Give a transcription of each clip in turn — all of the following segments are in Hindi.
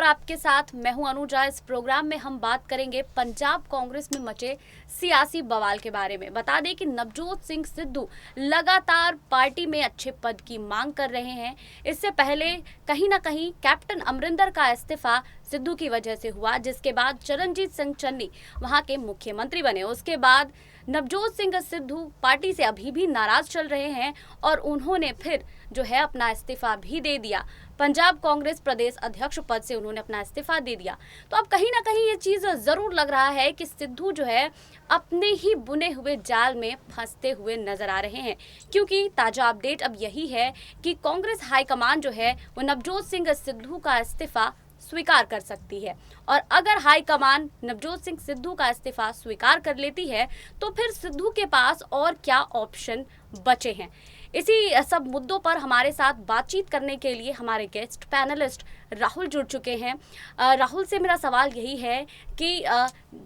आपके साथ मैं हूं अनुजा। इस प्रोग्राम में हम बात करेंगे पंजाब कांग्रेस में मचे सियासी बवाल के बारे में। बता दें कि नवजोत सिंह सिद्धू लगातार पार्टी में अच्छे पद की मांग कर रहे हैं। इससे पहले कहीं ना कहीं कैप्टन अमरिंदर का इस्तीफा सिद्धू की वजह से हुआ, जिसके बाद चरणजीत सिंह चन्नी वहां के मुख्यमंत्री बने। उसके बाद नवजोत सिंह सिद्धू पार्टी से अभी भी नाराज चल रहे हैं और उन्होंने फिर जो है अपना इस्तीफा भी दे दिया। पंजाब कांग्रेस प्रदेश अध्यक्ष पद से उन्होंने अपना इस्तीफा दे दिया। तो अब कहीं ना कहीं ये चीज़ ज़रूर लग रहा है कि सिद्धू जो है अपने ही बुने हुए जाल में फंसते हुए नजर आ रहे हैं, क्योंकि ताज़ा अपडेट अब यही है कि कांग्रेस हाईकमान जो है वो नवजोत सिंह सिद्धू का इस्तीफा स्वीकार कर सकती है। और अगर हाईकमान नवजोत सिंह सिद्धू का इस्तीफा स्वीकार कर लेती है तो फिर सिद्धू के पास और क्या ऑप्शन बचे हैं। इसी सब मुद्दों पर हमारे साथ बातचीत करने के लिए हमारे गेस्ट पैनलिस्ट राहुल जुड़ चुके हैं। राहुल से मेरा सवाल यही है कि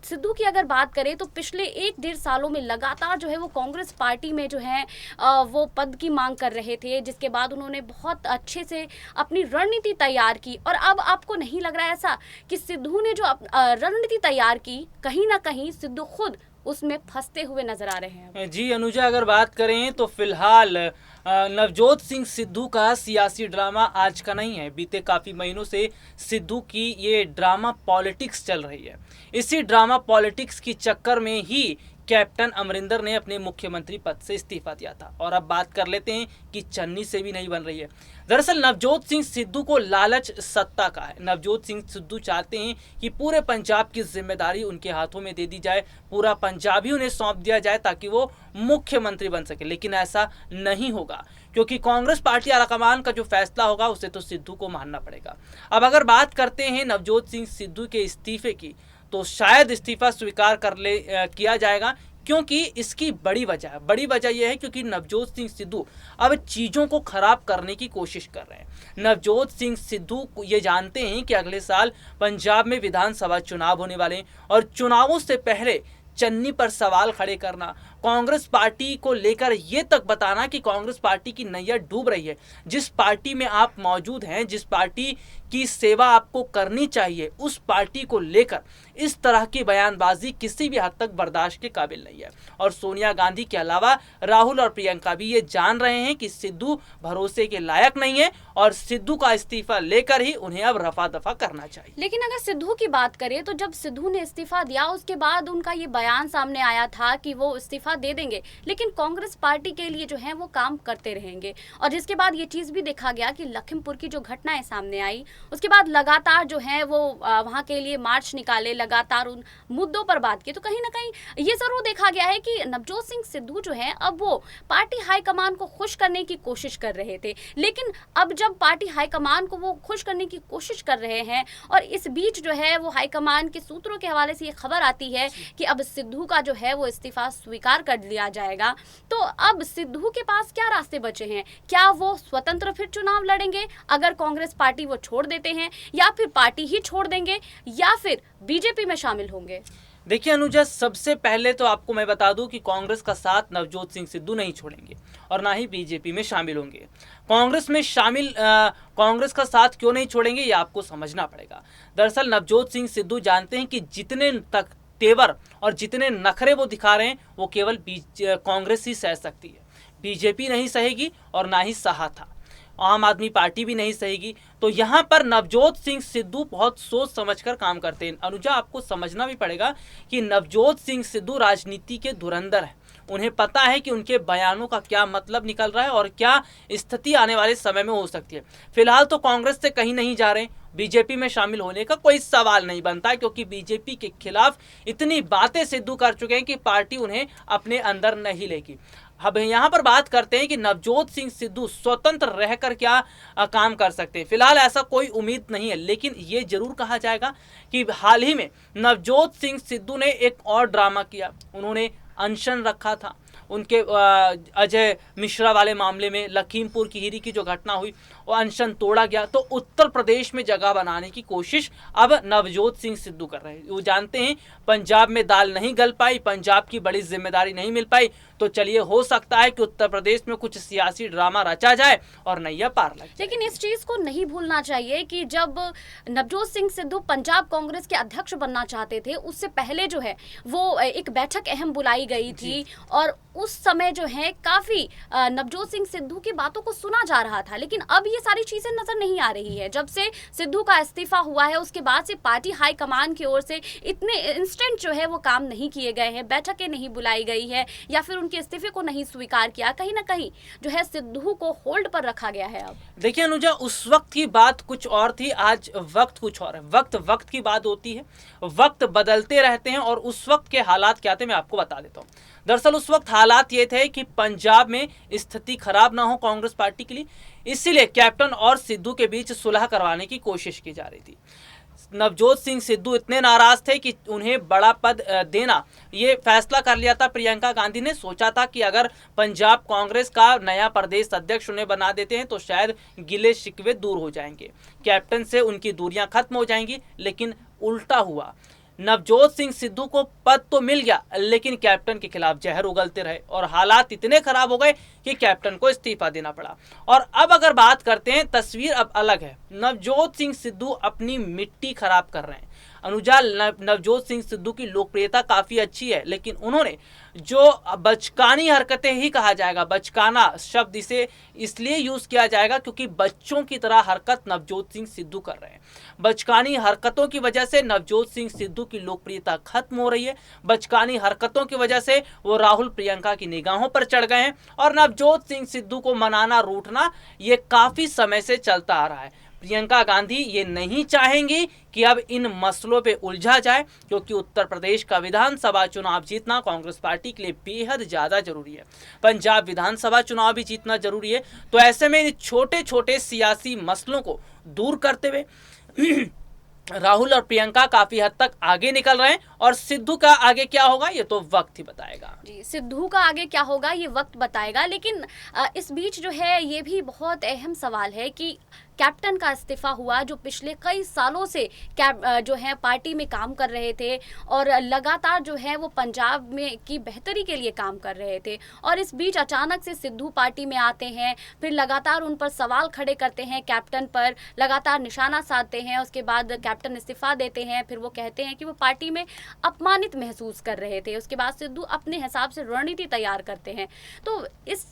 सिद्धू की अगर बात करें तो पिछले 1-1.5 सालों में लगातार जो है वो कांग्रेस पार्टी में जो है वो पद की मांग कर रहे थे, जिसके बाद उन्होंने बहुत अच्छे से अपनी रणनीति तैयार की। और अब आपको नहीं लग रहा है ऐसा कि सिद्धू ने जो रणनीति तैयार की, कहीं ना कहीं सिद्धू खुद उसमें फंसते हुए नजर आ रहे हैं? जी अनुजा, अगर बात करें तो फिलहाल नवजोत सिंह सिद्धू का सियासी ड्रामा आज का नहीं है। बीते काफ़ी महीनों से सिद्धू की ये ड्रामा पॉलिटिक्स चल रही है। इसी ड्रामा पॉलिटिक्स की चक्कर में ही कैप्टन अमरिंदर ने अपने मुख्यमंत्री पद से इस्तीफा दिया था। और अब बात कर लेते हैं कि चन्नी से भी नहीं बन रही है। दरअसल नवजोत सिंह सिद्धू को लालच सत्ता का है। नवजोत सिंह सिद्धू चाहते हैं कि पूरे पंजाब की जिम्मेदारी उनके हाथों में दे दी जाए, पूरा पंजाब ही उन्हें सौंप दिया जाए ताकि वो मुख्यमंत्री बन सके। लेकिन ऐसा नहीं होगा, क्योंकि कांग्रेस पार्टी आलाकमान का जो फैसला होगा उसे तो सिद्धू को मानना पड़ेगा। अब अगर बात करते हैं नवजोत सिंह सिद्धू के इस्तीफे की, तो शायद इस्तीफा स्वीकार किया जाएगा, क्योंकि इसकी बड़ी वजह यह है क्योंकि नवजोत सिंह सिद्धू अब चीज़ों को खराब करने की कोशिश कर रहे हैं। नवजोत सिंह सिद्धू ये जानते हैं कि अगले साल पंजाब में विधानसभा चुनाव होने वाले हैं और चुनावों से पहले चन्नी पर सवाल खड़े करना, कांग्रेस पार्टी को लेकर ये तक बताना कि कांग्रेस पार्टी की नैया डूब रही है। जिस पार्टी में आप मौजूद हैं, जिस पार्टी की सेवा आपको करनी चाहिए, उस पार्टी को लेकर इस तरह की बयानबाजी किसी भी हद तक बर्दाश्त के काबिल नहीं है। और सोनिया गांधी के अलावा राहुल और प्रियंका भी ये जान रहे हैं कि सिद्धू भरोसे के लायक नहीं है और सिद्धू का इस्तीफा लेकर ही उन्हें अब रफा दफा करना चाहिए। लेकिन अगर सिद्धू की बात करें तो जब सिद्धू ने इस्तीफा दिया उसके बाद उनका ये बयान सामने आया था कि वो इस्तीफा दे देंगे, लेकिन कांग्रेस पार्टी के लिए जो है वो काम करते रहेंगे। और जिसके बाद ये चीज़ भी देखा गया कि लखीमपुर की जो घटनाएं सामने आई, उसके बाद लगातार जो है वो वहाँ के लिए मार्च निकाले, लगातार उन मुद्दों पर बात की। तो कहीं ना कहीं ये ज़रूर देखा गया है कि नवजोत सिंह सिद्धू जो है अब वो पार्टी हाईकमान को खुश करने की कोशिश कर रहे थे। लेकिन अब जब पार्टी हाईकमान को वो खुश करने की कोशिश कर रहे हैं और इस बीच जो है वो हाईकमान के सूत्रों के हवाले से ये खबर आती है कि अब सिद्धू का जो है वो इस्तीफा स्वीकार कर लिया जाएगा, तो अब सिद्धू के पास क्या रास्ते बचे हैं? क्या वो स्वतंत्र फिर चुनाव लड़ेंगे अगर कांग्रेस पार्टी वो छोड़ देते हैं, या फिर पार्टी ही छोड़ देंगे, या फिर बीजेपी में शामिल होंगे? देखिए अनुजा, सबसे पहले तो आपको मैं बता दूं कि कांग्रेस का साथ नवजोत सिंह सिद्धू नहीं छोड़ेंगे और ना ही बीजेपी में शामिल होंगे। कांग्रेस का साथ क्यों नहीं छोड़ेंगे ये आपको समझना पड़ेगा। दरअसल नवजोत सिंह सिद्धू जानते हैं कि जितने तक तेवर और जितने नखरे वो दिखा रहे हैं वो केवल कांग्रेस ही सह सकती है। बीजेपी नहीं सहेगी और ना ही सहा था, आम आदमी पार्टी भी नहीं सहेगी। तो यहाँ पर नवजोत सिंह सिद्धू बहुत सोच समझकर काम करते हैं। अनुजा, आपको समझना भी पड़ेगा कि नवजोत सिंह सिद्धू राजनीति के धुरंधर हैं। उन्हें पता है कि उनके बयानों का क्या मतलब निकल रहा है और क्या स्थिति आने वाले समय में हो सकती है। फिलहाल तो कांग्रेस से कहीं नहीं जा रहे, बीजेपी में शामिल होने का कोई सवाल नहीं बनता, क्योंकि बीजेपी के खिलाफ इतनी बातें सिद्धू कर चुके हैं कि पार्टी उन्हें अपने अंदर नहीं लेगी। अब यहाँ पर बात करते हैं कि नवजोत सिंह सिद्धू स्वतंत्र रहकर क्या काम कर सकते हैं। फिलहाल ऐसा कोई उम्मीद नहीं है, लेकिन ये जरूर कहा जाएगा कि हाल ही में नवजोत सिंह सिद्धू ने एक और ड्रामा किया। उन्होंने अनशन रखा था उनके अजय मिश्रा वाले मामले में, लखीमपुर की खीरी की जो घटना हुई, अनशन तोड़ा गया, तो उत्तर प्रदेश में जगह बनाने की कोशिश अब नवजोत सिंह सिद्धू कर रहे हैं। वो जानते हैं पंजाब में दाल नहीं गल पाई, पंजाब की बड़ी जिम्मेदारी नहीं मिल पाई, तो चलिए हो सकता है कि उत्तर प्रदेश में कुछ सियासी ड्रामा रचा जाए और नैया पार लग जाए। लेकिन इस चीज को नहीं भूलना चाहिए कि जब नवजोत सिंह सिद्धू पंजाब कांग्रेस के अध्यक्ष बनना चाहते थे, उससे पहले जो है वो एक बैठक अहम बुलाई गई थी और उस समय जो है काफी नवजोत सिंह सिद्धू की बातों को सुना जा रहा था। लेकिन अब ये सारी चीजें नजर नहीं आ रही है। जब से सिद्धू का इस्तीफा हुआ है उसके बाद से पार्टी हाईकमान की ओर से इतने इंस्टेंट जो है वो काम नहीं किए गए हैं, बैठकें नहीं बुलाई गई है या फिर उनके इस्तीफे को नहीं स्वीकार किया। कहीं ना कहीं जो है सिद्धू को होल्ड पर रखा गया है। अब देखिए अनुजा, उस वक्त की बात कुछ और थी, आज वक्त कुछ और है। वक्त की बात होती है, वक्त बदलते रहते हैं और उस वक्त के हालात क्या थे मैं आपको बता देता हूँ। दरअसल उस वक्त हालात ये थे कि पंजाब में स्थिति खराब ना हो कांग्रेस पार्टी के लिए, इसीलिए कैप्टन और सिद्धू के बीच सुलह करवाने की कोशिश की जा रही थी। नवजोत सिंह सिद्धू इतने नाराज थे कि उन्हें बड़ा पद देना, ये फैसला कर लिया था प्रियंका गांधी ने। सोचा था कि अगर पंजाब कांग्रेस का नया प्रदेश अध्यक्ष उन्हें बना देते हैं तो शायद गिले शिकवे दूर हो जाएंगे, कैप्टन से उनकी दूरियां खत्म हो जाएंगी। लेकिन उल्टा हुआ, नवजोत सिंह सिद्धू को पद तो मिल गया लेकिन कैप्टन के खिलाफ जहर उगलते रहे और हालात इतने खराब हो गए कि कैप्टन को इस्तीफा देना पड़ा। और अब अगर बात करते हैं, तस्वीर अब अलग है। नवजोत सिंह सिद्धू अपनी मिट्टी खराब कर रहे हैं। अनुजा, नवजोत सिंह सिद्धू की लोकप्रियता काफी अच्छी है, लेकिन उन्होंने जो बचकानी हरकतें ही कहा जाएगा, बचकाना शब्द इसे इसलिए यूज किया जाएगा क्योंकि बच्चों की तरह हरकत नवजोत सिंह सिद्धू कर रहे हैं। बचकानी हरकतों की वजह से नवजोत सिंह सिद्धू की लोकप्रियता खत्म हो रही है। बचकानी हरकतों की वजह से वो राहुल प्रियंका की निगाहों पर चढ़ गए हैं और नवजोत सिंह सिद्धू को मनाना रूठना ये काफी समय से चलता आ रहा है। प्रियंका गांधी ये नहीं चाहेंगी कि अब इन मसलों पे उलझा जाए, क्योंकि उत्तर प्रदेश का विधानसभा चुनाव जीतना कांग्रेस पार्टी के लिए बेहद ज्यादा जरूरी है। पंजाब विधानसभा चुनाव भी जीतना जरूरी है। तो ऐसे में इन छोटे छोटे सियासी मसलों को दूर करते हुए राहुल और प्रियंका काफी हद तक आगे निकल रहे हैं और सिद्धू का आगे क्या होगा ये तो वक्त ही बताएगा। जी, सिद्धू का आगे क्या होगा ये वक्त बताएगा। लेकिन इस बीच जो है ये भी बहुत अहम सवाल है कि कैप्टन का इस्तीफा हुआ, जो पिछले कई सालों से जो है पार्टी में काम कर रहे थे और लगातार जो है वो पंजाब में की बेहतरी के लिए काम कर रहे थे, और इस बीच अचानक से सिद्धू पार्टी में आते हैं, फिर लगातार उन पर सवाल खड़े करते हैं, कैप्टन पर लगातार निशाना साधते हैं। उसके बाद कैप्टन इस्तीफा देते हैं, फिर वो कहते हैं कि वो पार्टी में अपमानित महसूस कर रहे थे। उसके बाद सिद्धू अपने हिसाब से रणनीति तैयार करते हैं। तो इस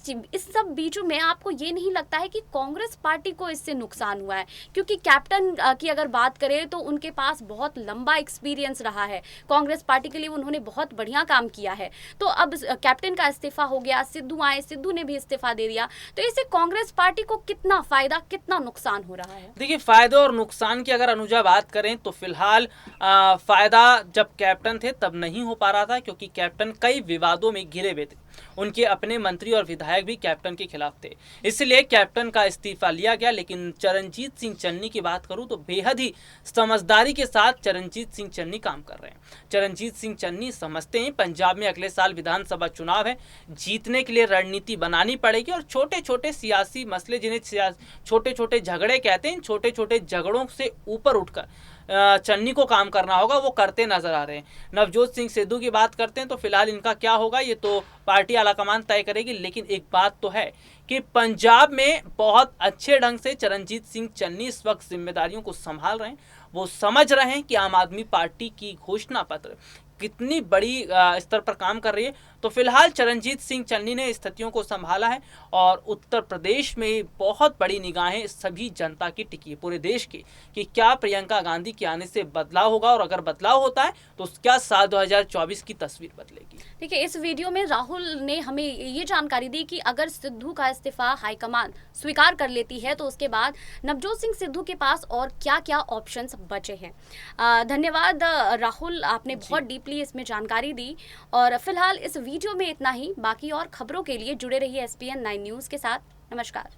सब बीचों में आपको ये नहीं लगता है कि कांग्रेस पार्टी को इससे नुकसान हुआ है? क्योंकि कैप्टन की अगर बात करें तो उनके पास बहुत लंबा एक्सपीरियंस रहा है, कांग्रेस पार्टी के लिए उन्होंने बहुत बढ़िया काम किया है। तो अब कैप्टन का इस्तीफा हो गया, सिद्धू आए, सिद्धू ने भी इस्तीफा दे दिया, तो इससे कांग्रेस पार्टी को कितना फायदा कितना नुकसान हो रहा है? देखिए, फायदे और नुकसान की अगर अनुजा बात करें तो फिलहाल फायदा जब कैप्टन थे तब नहीं हो पा रहा था, क्योंकि कैप्टन कई विवादों में घिरे हुए थे। उनके अपने मंत्री और विधायक भी कैप्टन के खिलाफ थे, इसलिए कैप्टन का इस्तीफा लिया गया। लेकिन चरणजीत सिंह चन्नी की बात करूं तो बेहद ही समझदारी के साथ चरणजीत सिंह चन्नी काम कर रहे हैं। चरणजीत सिंह चन्नी समझते हैं पंजाब में अगले साल विधानसभा चुनाव है, जीतने के लिए रणनीति बनानी पड़ेगी और छोटे छोटे सियासी मसले, जिन्हें छोटे छोटे झगड़े कहते हैं, छोटे छोटे झगड़ों से ऊपर उठकर चन्नी को काम करना होगा, वो करते नजर आ रहे हैं। नवजोत सिंह सिद्धू की बात करते हैं तो फिलहाल इनका क्या होगा ये तो पार्टी आलाकमान तय करेगी। लेकिन एक बात तो है कि पंजाब में बहुत अच्छे ढंग से चरणजीत सिंह चन्नी इस वक्त जिम्मेदारियों को संभाल रहे हैं। वो समझ रहे हैं कि आम आदमी पार्टी की घोषणा पत्र कितनी बड़ी स्तर पर काम कर रही है। तो फिलहाल चरणजीत सिंह चन्नी ने स्थितियों को संभाला है और उत्तर प्रदेश में बहुत बड़ी निगाहें सभी जनता की टिकी है, पूरे देश की, कि क्या प्रियंका गांधी के आने से बदलाव होगा, और अगर बदलाव होता है तो क्या साल 2024 की तस्वीर बदलेगी। देखिए, इस वीडियो में राहुल ने हमें ये जानकारी दी कि अगर सिद्धू का इस्तीफा हाईकमान स्वीकार कर लेती है तो उसके बाद नवजोत सिंह सिद्धू के पास और क्या क्या ऑप्शंस बचे हैं। धन्यवाद राहुल, आपने बहुत डीपली इसमें जानकारी दी। और फिलहाल इस वीडियो में इतना ही। बाकी और खबरों के लिए जुड़े रहिए SPN 9 न्यूज़ के साथ। नमस्कार।